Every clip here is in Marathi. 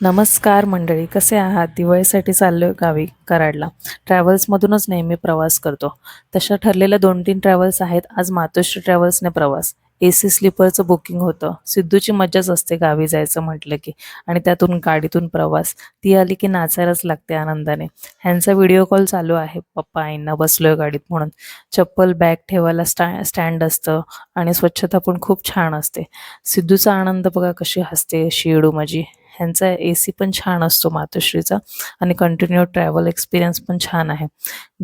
नमस्कार मंडळी, कसे आहात? दिवाळीसाठी चाललोय गावी कराडला. ट्रॅव्हल्समधूनच नेहमी प्रवास करतो. तशा ठरलेल्या 2-3 ट्रॅव्हल्स आहेत. आज मातोश्री ट्रॅव्हल्सने प्रवास. AC स्लीपरचं बुकिंग होतं. सिद्धूची मज्जाच असते गावी जायचं म्हटलं की. आणि त्यातून गाडीतून प्रवास. ती आली की नाचायलाच लागते आनंदाने. ह्यांचा व्हिडिओ कॉल चालू आहे. पप्पा आईंना बसलोय गाडीत म्हणून. चप्पल बॅग ठेवायला स्टँड असतं आणि स्वच्छता पण खूप छान असते. सिद्धूचा आनंद बघा कशी हसते शिडू माझी. ह्यांचा AC पण छान असतो मातोश्रीचा आणि कंटिन्यू ट्रॅव्हल एक्सपिरियन्स पण छान आहे.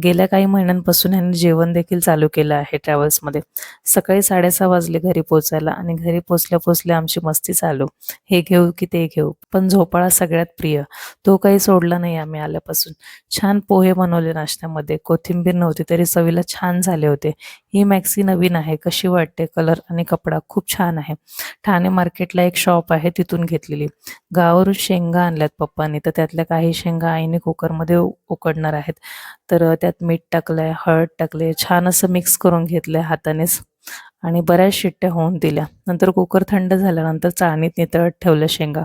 गेल्या काही महिन्यांपासून ह्यांनी जेवण देखील चालू केलं आहे ट्रॅव्हल्समध्ये. सकाळी 6:30 वाजले घरी पोहोचायला आणि घरी पोहोचल्या पोहोचल्या आमची मस्ती चालू. हे घेऊ की ते घेऊ, पण झोपाळा सगळ्यात प्रिय. तो काही सोडला नाही आम्ही आल्यापासून. छान पोहे बनवले नाश्त्यामध्ये. कोथिंबीर नव्हती तरी चवीला छान झाले होते. ही मॅक्सी नवीन आहे, कशी वाटते? कलर आणि कपडा खूप छान आहे. ठाणे मार्केटला एक शॉप आहे, तिथून घेतलेली. गावावरून शेंगा आणल्यात पप्पांनी, तर त्यातल्या काही शेंगा आईने कुकरमध्ये उकडणार आहेत. तर त्यात मीठ टाकलंय, हळद टाकले, छान असं मिक्स करून घेतलंय हातानेच आणि बऱ्याच शिट्ट्या होऊन दिल्या. नंतर कुकर थंड झाल्यानंतर चाळणीत नितळत ठेवल्या शेंगा.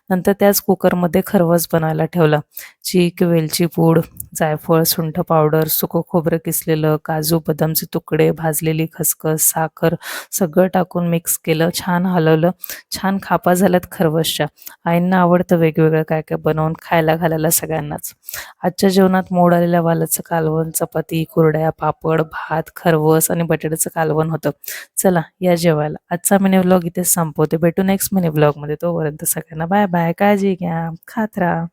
नंतर त्याच कुकरमध्ये खरवस बनवायला ठेवला. चीक, वेलची पूड, जायफळ, सुंठ पावडर, सुकं खोबरं किसलेलं, काजू बदामचे तुकडे, भाजलेली खसखस, साखर सगळं टाकून मिक्स केलं. छान हलवलं. छान खापा झाल्यात खरवसच्या. आईंना आवडतं वेगवेगळं काय काय बनवून खायला घालायला सगळ्यांनाच. आजच्या जेवणात मोड आलेल्या वालाचं कालवण, चपाती, कुरड्या, पापड, भात, खरवस आणि बटाट्याचं कालवण होतं. चला या जेवायला. आजचा मिनी व्लॉग इथेच संपवते. भेटू नेक्स्ट मिनी व्लॉगमध्ये. तोपर्यंत सगळ्यांना बाय बाय. काळजी घ्या. खात राहा.